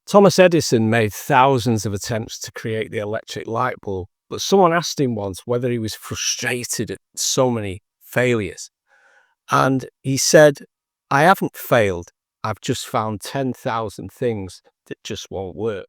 Thomas Edison made thousands of attempts to create the electric light bulb, but someone asked him once whether he was frustrated at so many failures. And he said, "I haven't failed. I've just found 10,000 things that just won't work."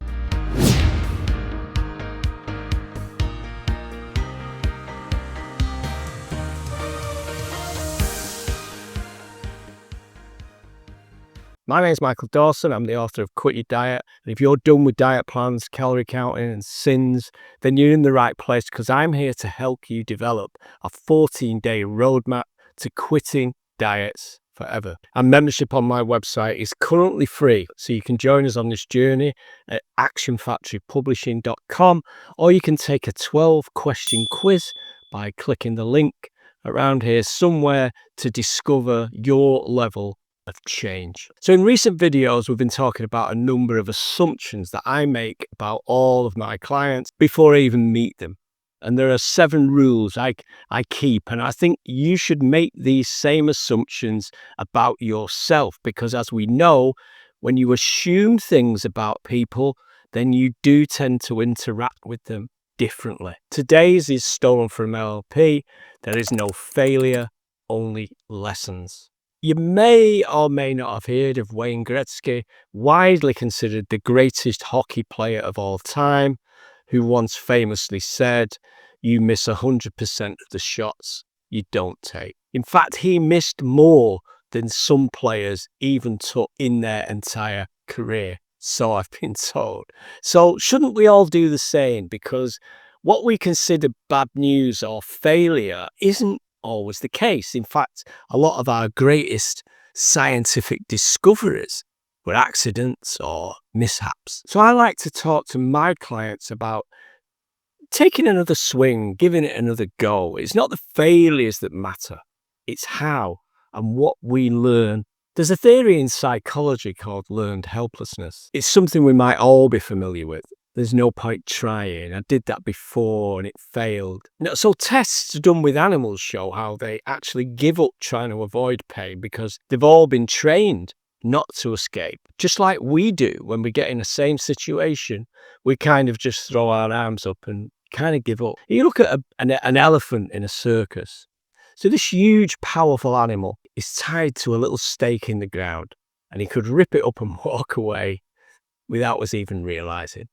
My name is Michael Dawson. I'm the author of Quit Your Diet. And if you're done with diet plans, calorie counting and sins, then you're in the right place, because I'm here to help you develop a 14-day roadmap to quitting diets forever. And membership on my website is currently free, so you can join us on this journey at actionfactorypublishing.com, or you can take a 12-question quiz by clicking the link around here somewhere to discover your level of change. So in recent videos, we've been talking about a number of assumptions that I make about all of my clients before I even meet them. And there are 7 rules I keep, and I think you should make these same assumptions about yourself, because as we know, when you assume things about people, then you do tend to interact with them differently. Today's is stolen from LLP. There is no failure, only lessons. You may or may not have heard of Wayne Gretzky, widely considered the greatest hockey player of all time, who once famously said, "You miss 100% of the shots you don't take." In fact, he missed more than some players even took in their entire career, so I've been told. So shouldn't we all do the same? Because what we consider bad news or failure isn't always the case. In fact, a lot of our greatest scientific discoveries were accidents or mishaps. So I like to talk to my clients about taking another swing, giving it another go. It's not the failures that matter, it's how and what we learn. There's a theory in psychology called learned helplessness. It's something we might all be familiar with. There's no point trying. I did that before and it failed. So tests done with animals show how they actually give up trying to avoid pain, because they've all been trained not to escape. Just like we do when we get in the same situation, we kind of just throw our arms up and kind of give up. You look at an elephant in a circus. So this huge, powerful animal is tied to a little stake in the ground, and he could rip it up and walk away without us even realizing.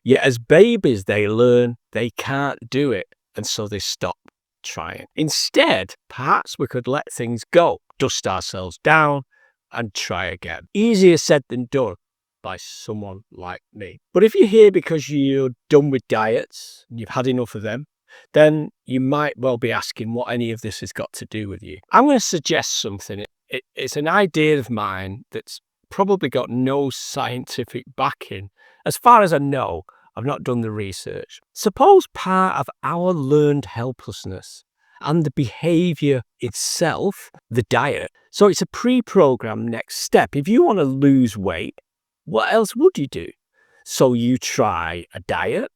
Yet as babies, they learn they can't do it, and so they stop trying. Instead, perhaps we could let things go, dust ourselves down, and try again. Easier said than done by someone like me. But if you're here because you're done with diets and you've had enough of them, then you might well be asking what any of this has got to do with you. I'm going to suggest something. It's an idea of mine that's probably got no scientific backing. As far as I know, I've not done the research. Suppose part of our learned helplessness and the behavior itself, the diet. So it's a pre-programmed next step. If you want to lose weight, what else would you do? So you try a diet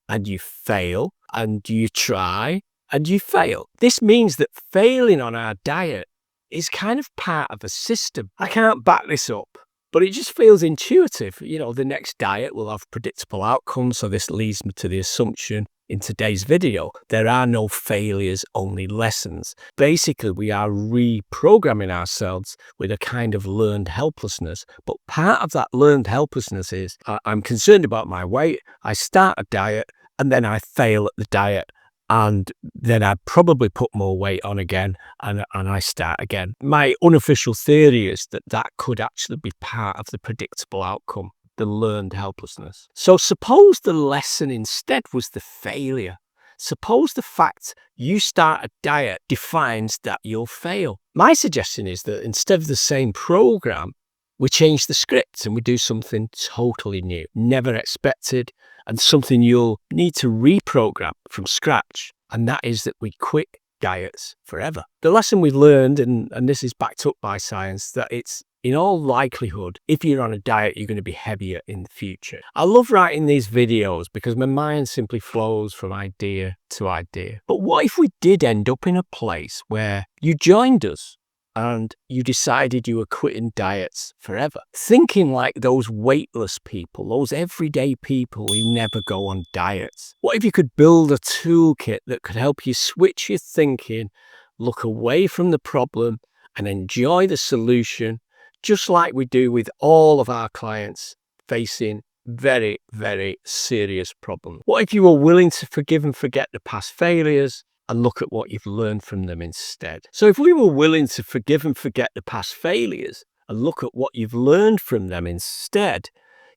and you fail, and you try and you fail. This means that failing on our diet is kind of part of a system. I can't back this up, but it just feels intuitive. You know, the next diet will have predictable outcomes. So this leads me to the assumption in today's video: there are no failures, only lessons. Basically, we are reprogramming ourselves with a kind of learned helplessness. But part of that learned helplessness is I'm concerned about my weight. I start a diet and then I fail at the diet. And then I probably put more weight on again, and I start again. My unofficial theory is that that could actually be part of the predictable outcome, the learned helplessness. So suppose the lesson instead was the failure. Suppose the fact you start a diet defines that you'll fail. My suggestion is that instead of the same program, we change the script and we do something totally new, never expected, and something you'll need to reprogram from scratch. And that is that we quit diets forever. The lesson we've learned, and this is backed up by science, that it's in all likelihood, if you're on a diet, you're going to be heavier in the future. I love writing these videos because my mind simply flows from idea to idea. But what if we did end up in a place where you joined us and you decided you were quitting diets forever. Thinking like those weightless people, those everyday people who never go on diets. What if you could build a toolkit that could help you switch your thinking, look away from the problem, and enjoy the solution, just like we do with all of our clients facing very, very serious problems? What if you were willing to forgive and forget the past failures and look at what you've learned from them instead? So if we were willing to forgive and forget the past failures and look at what you've learned from them instead,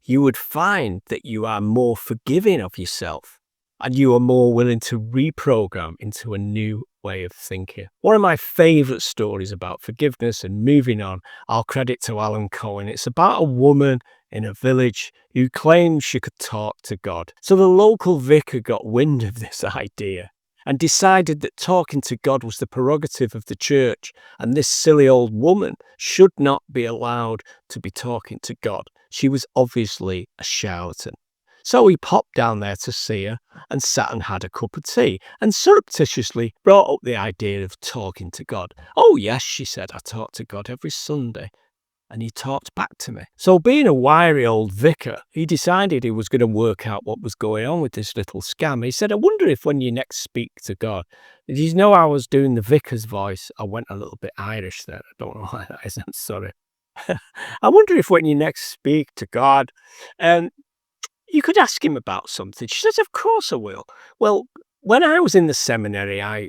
you would find that you are more forgiving of yourself and you are more willing to reprogram into a new way of thinking. One of my favorite stories about forgiveness and moving on, I'll credit to Alan Cohen. It's about a woman in a village who claimed she could talk to God. So the local vicar got wind of this idea and decided that talking to God was the prerogative of the church, and this silly old woman should not be allowed to be talking to God. She was obviously a charlatan. So he popped down there to see her and sat and had a cup of tea and surreptitiously brought up the idea of talking to God. "Oh yes," she said, "I talk to God every Sunday." And he talked back to me. So being a wiry old vicar, he decided he was going to work out what was going on with this little scam. He said, "I wonder if when you next speak to God," did you know I was doing the vicar's voice? I went a little bit Irish there. I don't know why that is. I'm sorry. "I wonder if when you next speak to God, you could ask him about something." She says, "Of course I will." Well, when I was in the seminary, I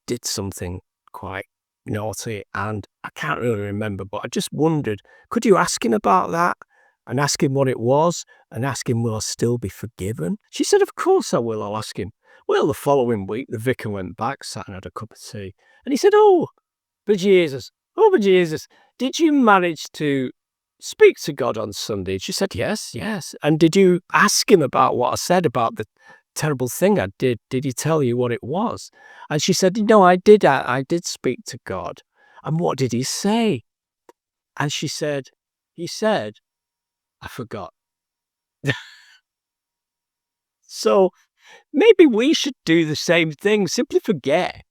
did something quite naughty and I can't really remember, but I just wondered, could you ask him about that and ask him what it was and ask him, will I still be forgiven? She said, "Of course I will, I'll ask him." Well, the following week, the vicar went back, sat and had a cup of tea, and he said, oh, but Jesus, did you manage to speak to God on Sunday?" She said, yes. "And did you ask him about what I said about the terrible thing I did? Did he tell you what it was?" And she said, "No, I did. I did speak to God." "And what did he say?" And she said, "He said, I forgot." So maybe we should do the same thing, simply forget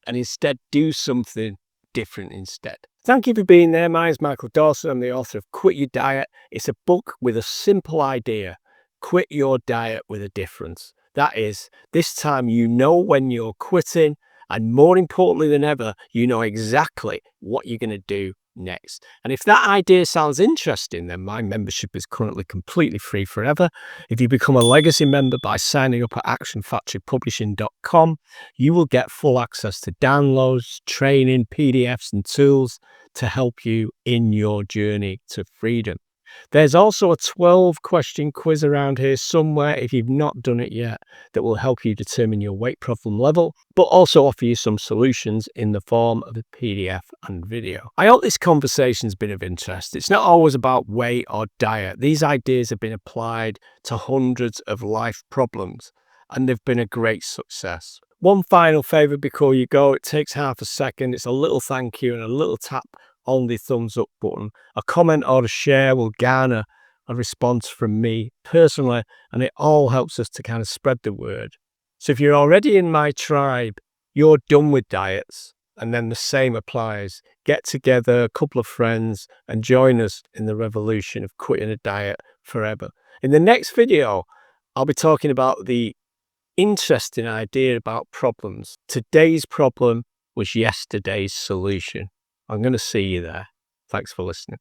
and instead do something different instead. Thank you for being there. My name is Michael Dawson. I'm the author of Quit Your Diet. It's a book with a simple idea. Quit your diet with a difference. That is, this time you know when you're quitting, and more importantly than ever, you know exactly what you're going to do next. And if that idea sounds interesting, then my membership is currently completely free forever. If you become a legacy member by signing up at actionfactorypublishing.com, you will get full access to downloads, training, PDFs and tools to help you in your journey to freedom. There's also a 12-question quiz around here somewhere, if you've not done it yet, that will help you determine your weight problem level, but also offer you some solutions in the form of a PDF and video. I hope this conversation's been of interest. It's not always about weight or diet. These ideas have been applied to hundreds of life problems, and they've been a great success. One final favour before you go, it takes half a second. It's a little thank you and a little tap on the thumbs up button. A comment or a share will garner a response from me personally, and it all helps us to kind of spread the word. So if you're already in my tribe, you're done with diets, and then the same applies. Get together, a couple of friends, and join us in the revolution of quitting a diet forever. In the next video, I'll be talking about the interesting idea about problems. Today's problem was yesterday's solution. I'm going to see you there. Thanks for listening.